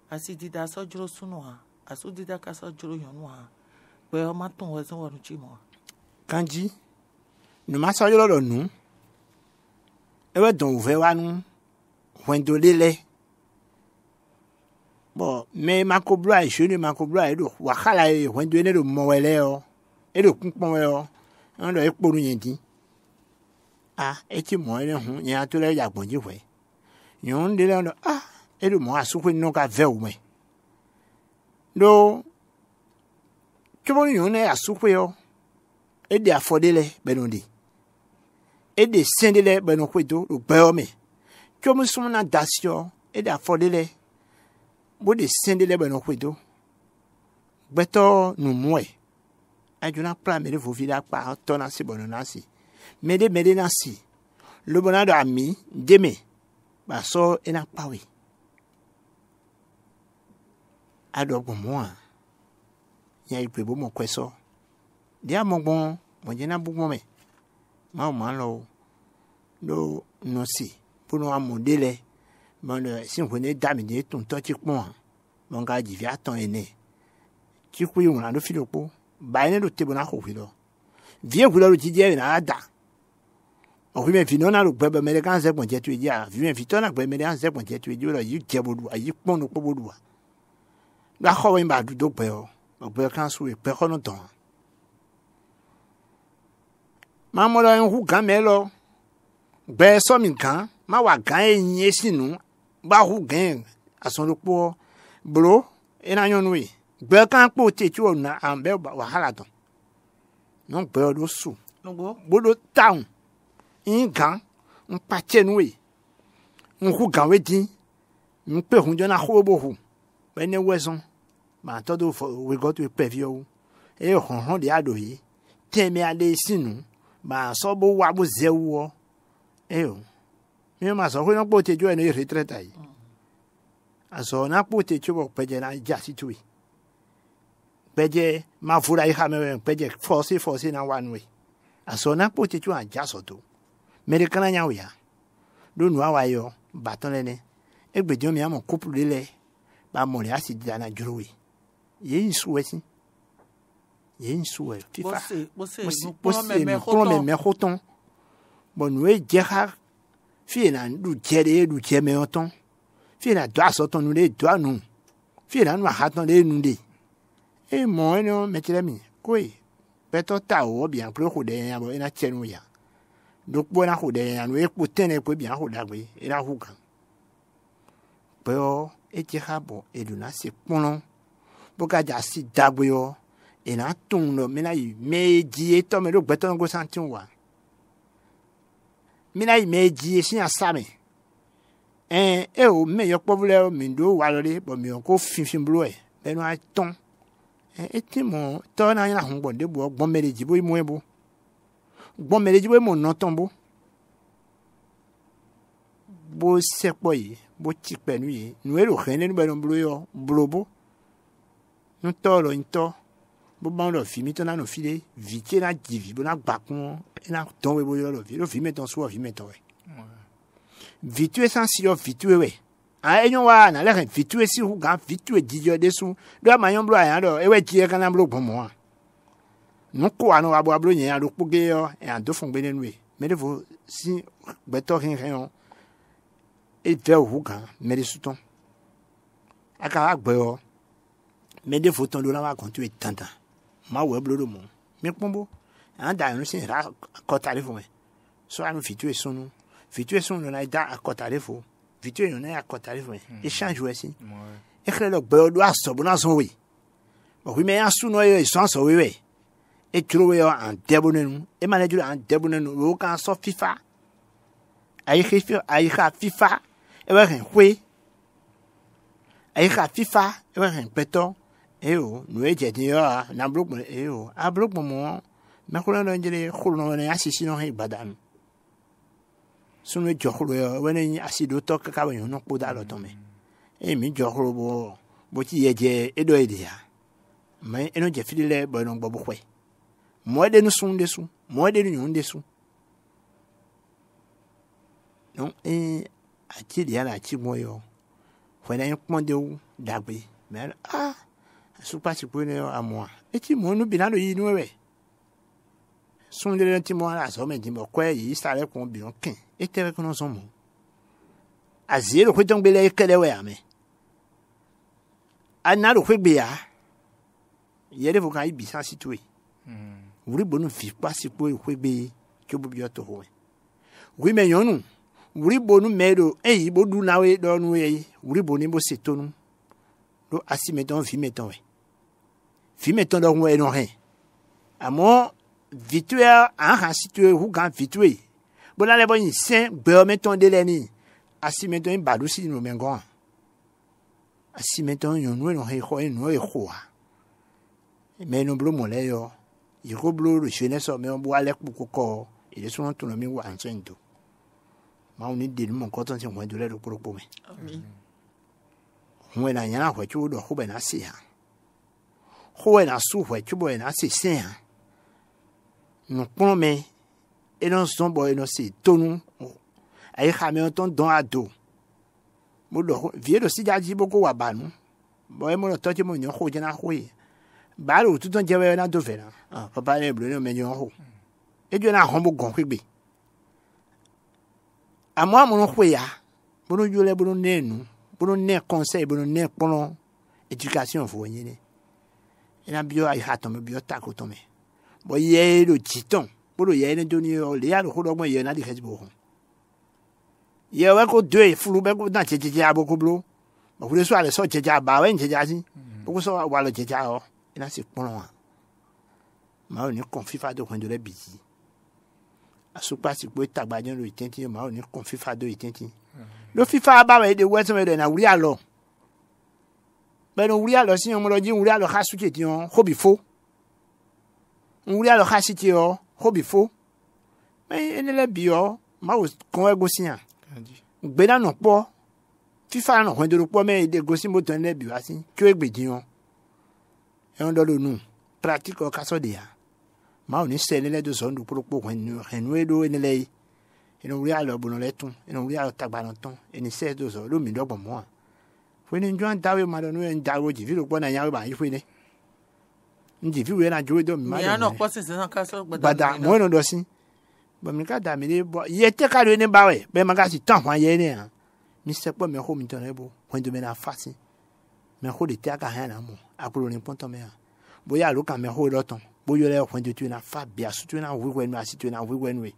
àsídídá sọ́júrò súnù hàn àsúdídá ká sọ́júrò yànnú hàn pé ọmọ tó ń wẹ̀ sọ́wọ́ ọdún jí mọ́. Kanji nous ma sọ́júrò lọ nù ewé dùn òfé wa nù wẹ́ndolélẹ̀ bon mais makobla ishoni makobla edo wakala e wendo ene do mowele o edo kunpon o an do ekporu yen din eti mo ene hun yen to le yagbonji we yon de le edo mo asukwe no ka ve o me do kebo yon ne asukwe o ede afodele benondi ede sendele benokwedo do gbe o me kyomu sumna dasio ede afodele Bode sende le beno kwedo. Beto nu mwe. Ajuna pra mede vovida pa tona si bono nasi. Mede nasi. Le bonado ami deme. Ba so ena pawe. Ado gomwa. Ya ikwebo mo kweso. Dia mongbon, monjena bugmo me. Ma o malo. Do no si. Puno amodele. Si on connaît d'amener ton temps tu prends mon gars dit via ton aîné tu couilles on a le fil au pot baine le tebona ko filo viens vous le dire na ada on lui met finona le bebe mais quand c'est bon tu dis viens vitona bebe mais c'est bon tu dis là you diabodu ayi pon no pobodu la ko wen ba du do pe o be kan so e pe ko no ton mamola en hu gamelo be so min kan ma wa gan yin sinu ba hu gan ason lo po bro ena yonwe gbe kan po te ti ona an be wahala don non gbe do su bodo town in gan un pache nwe un hu gan we din un pe hun jona ho bo hu be ne weson ma to do we go to preview e hon de adoyi temi ade sinu ba so bo wa bo zewo mi ma so ko no po te jo ene retraite ai aso na po te jo peje na jasi tui peje ma fura i ha me peje force na one way aso na po te jo a jaso to me de kana nya ya do nu awa yo baton lene egbejo mi amo couple lele ba mo le asidi na juruwi ye insuwesi ye insuwe fifa bo me hoton bon we jeha fi na du jere du jeme oton fi na do asoton nu le do anu fi na nu haton le nu de e mo eno metere mi koi beto ta o bien pro ko de yan bo ina chenu ya do po na ko de yan we po tene ko bien ko dagbe ina hu kan pe o e ti ha bo e du na se pono bo ka ja si dagbe o ina tun no me na yi meji e to me do beto ngo santin wa mina imeji esi asame o me yo pobule mi do wa lori bo mi ko finfin blo e benu a ton ti mo to na ina hun gbonde bo gbon mereji bo imu ebo gbon mereji bo mo no ton bo sepo yi bo ti penu yi nu ero khene nu benu blo yo blobo nu to lo nto bo ba lo fi mi to na no file vite na divi bo na gbakun ina ton we bo yo lo fi lo fi meton so fi meton we vitue sensiyo vitue we enyo wa na le vitue si hu gan vitue dijo desu do ma yon blo ayan do ewe ji e kan na blo gbomo no ko anu abo ablo yen ado poge yo e ando fun gbe nenu we me de vo si gbeto kin kin e ve hu gan me de suton aka agbe yo me de foton do na wa kon tu e tanta ma we blo do mo me pombo an da no sin ra ko tarifo me so anu vitue sunu vitue sunu na da ko tarifo vitue no na ko tarifo me échange we si e khre lo gbe do aso bo na so we oui, mais un sous noyau, ils sont sauvés. Et tu le vois en débonné, et manager en débonné, aucun sauf FIFA. Aïcha FIFA, et ouais, un oui. Aïcha FIFA, et ouais, un péton. Et oh, nous étions dit, ah, n'a bloc, et oh, à bloc, moment, mais qu'on a l'ingénieur, qu'on a assisté dans les badans. Sunu jɔkolo wɛnɛ asi do tɔ kaka wɛ yɔnɔ kpo da lɔ tɔmɛ mi jɔkolo bo ti yɛ jɛ e dɔ ye de ya mɛ eno jɛ fili lɛ bɔ eno gbɔ bo xɔɛ mɔ de nu sun de sun mɔ de nu ɲɔn de sun donc ati de yala ati mɔ yɔ fɛnɛ ye kpɔn de dagbe mɛ supasi po ne amɔ eti mɔ nu bina do yi nu wɛ sun de ti mɔ la sɔ mɛ di mɔ kɔɛ yi sa lɛ kɔn bi nɔ kɛn. Et tu es avec nous ensemble. À zéro, tu es tombé là et tu es là. À n'a le fait bien. Il y a des gens qui sont situés. Vous voulez bon vivre pas si vous voulez bien que vous bien trouver. Oui, mais nous, vous voulez bon mais eh, vous nous n'avez dans nous eh, vous voulez bon mais c'est tout nous. Donc assis mettons, vie mettons. Vie mettons dans nous et non rien. À moi, victoire, un situé ou grand victoire. Bon, là, les bonnes, c'est, mettons de l'année. Assis, mettons, un badou, si nous m'en assis, mettons, un nouveau, mais nous blou, mon lait, il reblou, le jeunesse, mais on boit l'air pour corps, il est souvent tout le monde en train de. Mais on est de mon coton, c'est moins de l'air pour le pommer. On est là, où tu veux, où ben assez. Où est la soupe, où tu veux, assez sain. Nous prenons, et non son boy non c'est tonou ay xamé ton don ado mo do vie do si jaji boko wa banu boy mo to ti mo nyo ko jena ko yi ba lo tu ton jewe na do fe na papa le blo no me nyo ho e jo na ho mo gon kwegbe amwa mo no ko ya bo no jole bo no nenu bo no ne conseil bo no ne pon éducation fo nyine ina bio ay hato me bio ta ko to me bo ye lo titon pour le yéene donner les a le coup moi yéena di facebook yé wa ko deux flou be ko na tete a beaucoup blo ba ku le so ale so tete a ba wen tete a si ko so wa le tete a o ina se pon wa ma o ni confie fa de ko de le bizi a so pa si ko tagba jen lo itenti ma o ni confie fa de itenti lo fifa ba we de wet me de na wuri alo be no wuri alo si on mo lo ji wuri alo ha su tete on ho bi fo wuri alo ha si ti o hobby faux mais il est bio ma o kon egosien gbe na no po fifa no hwen de ro po me de gosi mo ton le bio asin ki o egbedin o e on do lo nu pratique o kaso de ya ma o ni se le de so ndu po hwen nu edo en le e no ri alo bo no le tun e no ri alo tagba no ton e ni se do so lo mi do bo mo fwe ni njo dawe ma do no en dawo ji vi ro po na nya ba yi fwe ne ndi vi we na jo do mi ma ya no ko se san ka so gbada mo no do sin bo mi ka da mi le bo ye te ka le ni ba we be ma ka si tan hwan ye ni han mi se po me ho mi ton le bo hwan do me na fasi me ho de te aka han na mo akuro ni ponto me ha bo ya lo kan me ho lo ton bo yo le hwan do tu na fa bia su tu na wi we nu asi tu na wi we nu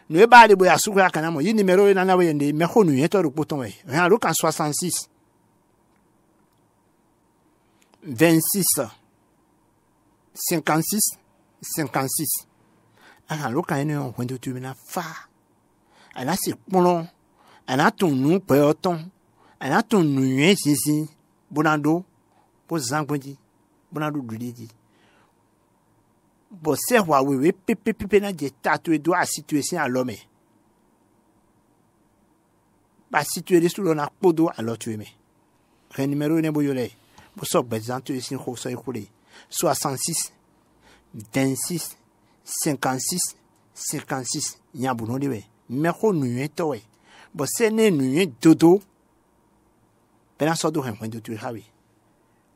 no e ba de bo ya su ka na mo yi numero na na we ndi me ho nu ye to ro poton we han lo kan 66 26 56 56 alors lo kan ni on do tu na fa ana si pon ana ton nu pe oton ana ton nu yen sisi bonando bo zangbodi bonando dudidi bo se wa we pepe na je tatu do a situation à l'homme ba situé sur le na podo à l'autre me re numéro ne bo yole bo so bezantu ici ko so ikule 66 26 56 56 nyabuno diwe meko nuye towe bo sene nuye dodo pena so do hen do tu hawi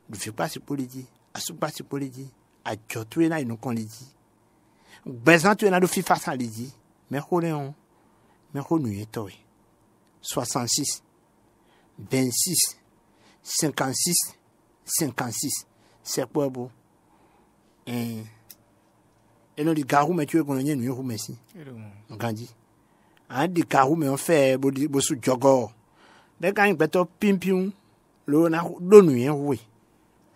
du fi pas politi asu pas politi a jotu na inu kon lidi bezantu na do fi face lidi meko le on meko nuye towe 66 26 56 56 c'est quoi beau et non di garou mais tu es qu'on y nuit ou messi grandi un di garou mais on fait bo su jogo de quand beto pimpium lo na do nuit oui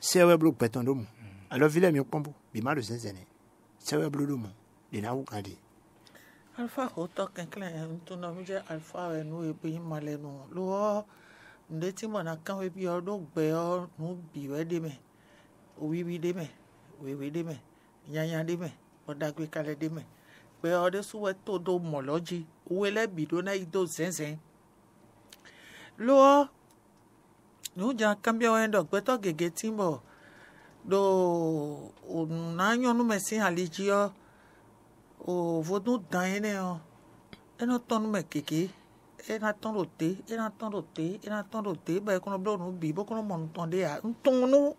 c'est ouais bleu péton d'homme alors ville mi pombo bima de zenzene c'est ouais bleu d'homme de na ou kandi Alpha hoto kenkle to no mi je alpha we nu e bi male nu lo ndeti mo na kan we bi odo gbe o nu bi we de me o wi de me we de me yanya de me o dagbe kale de me pe o de suwe to do moloji we le bi do na ido zenzen lo nu ja cambio endo gbe to gege timbo do o na yonu me sin aligio o vodun dan ene o eno tonu me keke ena ton rote ba kono blo no bi bo kono mon ton de a ntonu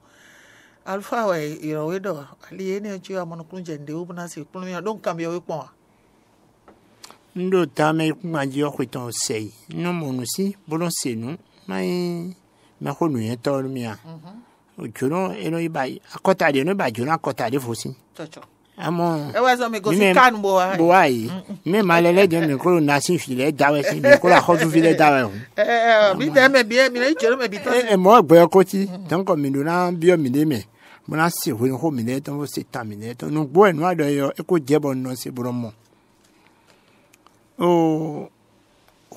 alpha we iro do ali ene chi a mon kun jende o bana se kun mi don cambio we pon ndo tame kuma ji o kwiton sei no monusi bolon se nu mai ma ko nu yen to mi a o juro eno ibai akota de no ba juro akota de fosi chocho amon e wa so me go si kan bo ai me malele de me ko na sin file dawe sin me ko la ko tu file dawe mi de me bi mi le juro me bi to mo gbe ko ti tan ko mi do na bi o mi de me mo na si ho ko mi le ton o se ta mi le ton no gbo enu ado yo e ko je bo no se bro mo o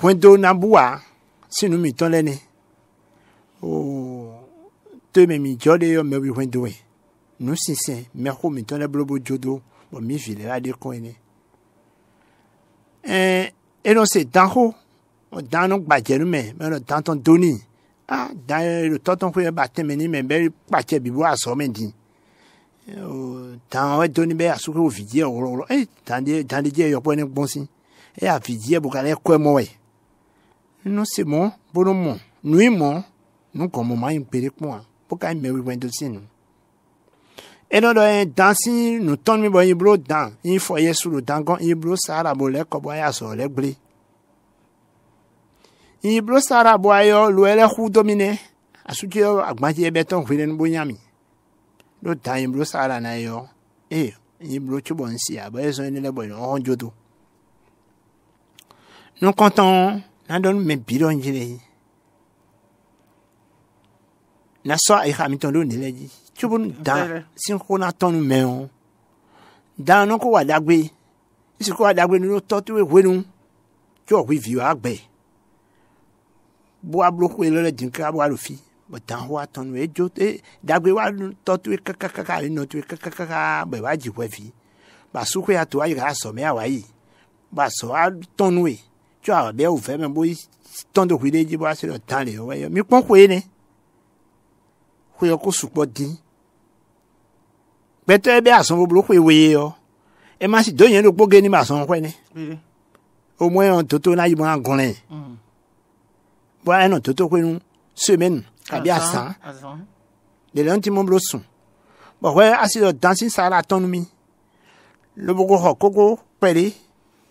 wendo na bua sinu mi ton leni o to me mi jode yo me wi wendo we no sinsin me ko mi ton le blobo jodo bo mi file la de ko ni e no se dan ho o dan no gbaje nu me no dan ton doni ah dan lo toton ko e ba teme ni me be pa che bi bo aso me din o dan we doni be asu ko vidie o dan de je yo po ni gbon sin e a vidie bo kale ko mo we no se mo bo no mo nui mo no ko mo ma impere pon po ka me wi wendo sin et non dansi nous ton mi boy bro dan il faut y sur le dangon il bro sara bolé ko boy aso le gble il bro sara boy yo lo ele khu dominer asuti agbaji e beton hwire nbo nyami lo dan il bro sara na yo il bro chubo nsi aba eso ni le boy on jodo nous comptons na don me bidon jile na so ai hamiton lo ni leji chubun dan sin ko na tonu meon dan no ko wa dagbe isi ko wa dagbe no to tu wenu jo wi vi agbe bo ablo ko ele din ka bo alufi bo dan wa tonu e jo dagbe wa to tu kaka no tu kaka be wa ji wefi ba su ko ya to ayi ga so me awayi ba so a tonu e jo a be o fe me bo ton do hwide ji bo ase lo tan le o yo mi pon ko e ne ko yo ko supo din beto ebe ason bo ko we yo e ma si do yen lo poge ni ma son ko ni o mo yon toto na yi mo agunle bo a no toto ko nu semaine ka bi asan de lanti mo blo sun bo we asi do dancing sala tonu mi lo bo ko koko pele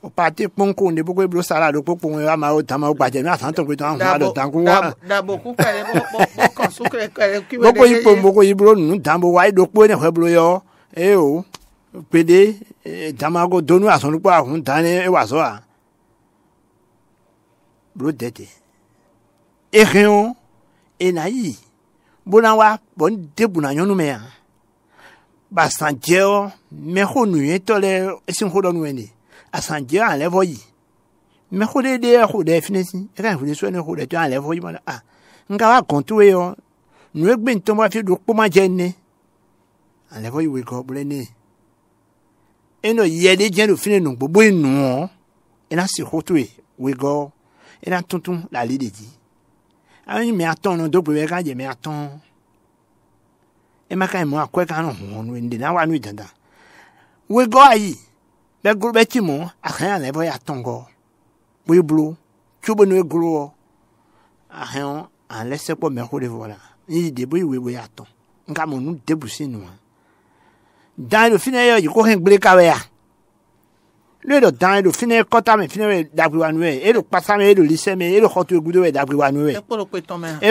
o pate ponko ne bo ko blo sala do popo wa ma o tama o gbaje mi asan to ko to an do danku wa da bo ku kare bo kan sukre kare ki we boko ipo boko ibro nu dambo wa do po ne kwebro yo o pede damago donu ason lu pa hun tane e wa so a bro dete e hen e na yi bona wa bon debu na nyonu me ya ba sanjeo me ho nu e tole esin ho do nu eni asanjeo an levo yi me ho de ho de finesi e kan hu de so ne ho de to an levo yi ma nga wa kontu yo nu egbe nton wa fi do po ma je ne an levo yi we ko ble ni eno ye de je do fini nu gbogbo inu o ina si ho to e we go ina tuntun la le de ji ani me aton no do gbe ka je me aton e ma ka mo akwe ka no ho no ndi na wa nu danda we go ayi be guru be ti mo ahan levo ya tongo we blu chubo no e guru ahan an laisse pas me ko de voilà ni de boy we boy aton nka mo nu debusi nu dan lo fina yo ko hen gble ka we ya le do dan lo fina kota me fina we dagbe wa nu e lo pasa me e lo lise me e lo khoto gudo we dagbe wa nu e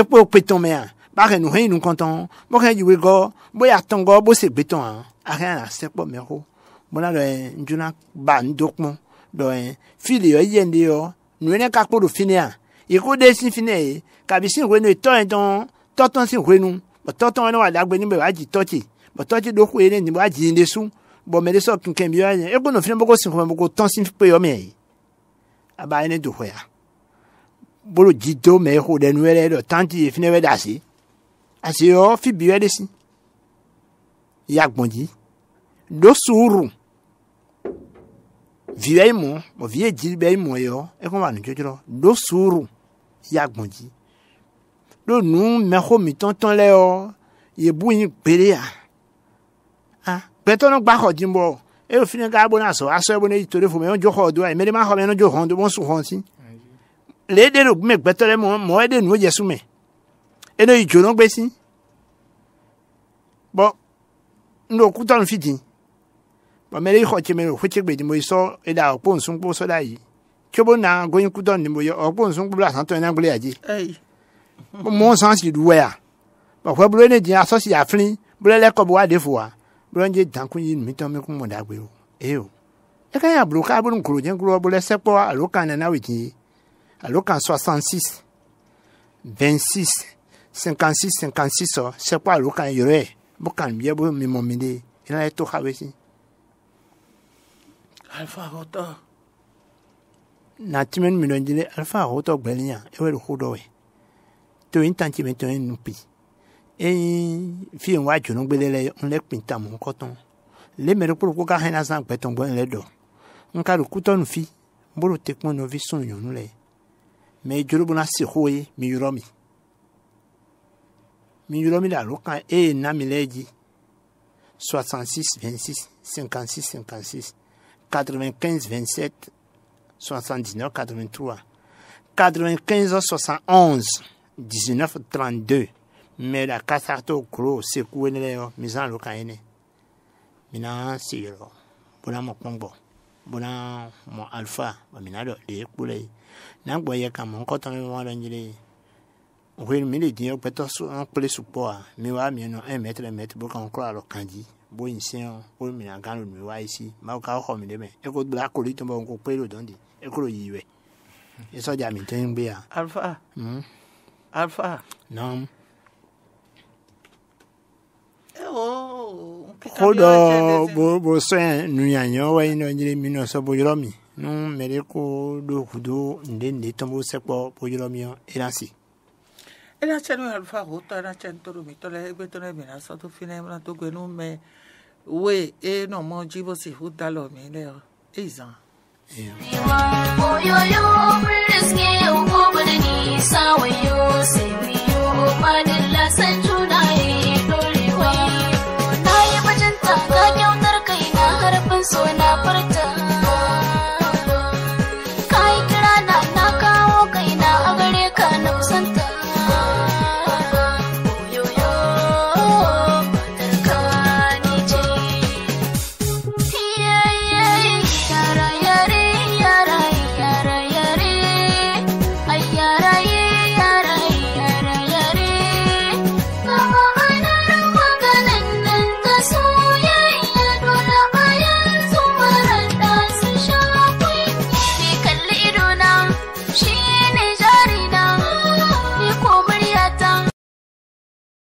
po peton me ba ke nu hen nu konton bo ke ji we go boy aton go bo se beton a rien a se pas me ko bona lo njuna ba ndokmo do fili yo yende yo nu ne ka po do fina e ko de sin fina e kabisin we no to en ton toton sin we nu tonton no wala gbe ni be waji tochi but tochi do ku ene ni waji inde su bo me de so kinken bi ya e go no fin bo go sin ko bo go ton sin pe yo me aba ene do ho ya bolo jido me ho de nuere do tanti fin we da si asi o fi bi we de si ya gbonji do suru vie mo mo vie ji be mo yo e ko ma nu jojo do suru ya gbonji do nu me ho mi tonton le o ye bu yin pere ya beto no gba ho jimbo e o fini ga bo na so aso e bo ne tore fo me on jo ho do ai me ma ho me no jo ho do bon su ho si le de ro me beto le mo e de nu je su me e no ijo no gbe si bo ndo ku ton fiti bo me le ho che me ro fu che gbe di mo so e da po nsun po so da yi chobo na go yin ku don ni mo yo po nsun po la san to na gbe aji mo san si duwe ya ba kwa bro ne di aso si afrin bro le ko bo wa de fo wa bro nje dankun yi mi to me ku mo da gbe o o e ka ya bro ka bro nkuro je nkuro bo le sepo alo kan na witi alo kan 66 26 56 56 o sepo alo kan yore bo kan bi bo mi mo mi de ina to ha we si Alpha Hoto na timen mi don jile Alpha Hoto gbeliya e we ro do we to intanti me to en pi fi en wa junu gbelele on le pinta mo koton le mere ko ka hena san pe ton bon le do nka ru kuton fi boro te pon no vi sun yonu le me juru bona si hoye mi yuromi la lo kan na mi leji 66 26 56 56 95 27 79 83 95 71 19 32 mais la casato gros c'est quoi les misan lo kaine mina siro bona mo kongo bona mo alpha ba mina do de kule na gbo ye kan mo ko tan mo ran jire o we mi le din pe to so an pele support mi wa mi no 1 mètre bo kan kro alo kanji bo insin o mi na gan lo mi wa isi ma ka ho mi de me e ko bla ko ri to bo ko pe lo don di e ko yiwe e so ja mi ten gbe ya Alpha non Kodo bo so nu yanyo wa ino njire mi no so bo yomi nu mere ko do kudo ndende to bo sepo bo yomi irasi Ela chenu Alpha Hoto na chentoro mi to le gbe to le mi na so to fine na to gbe nu me we no mo jibo si fu dalo mi le izan Viva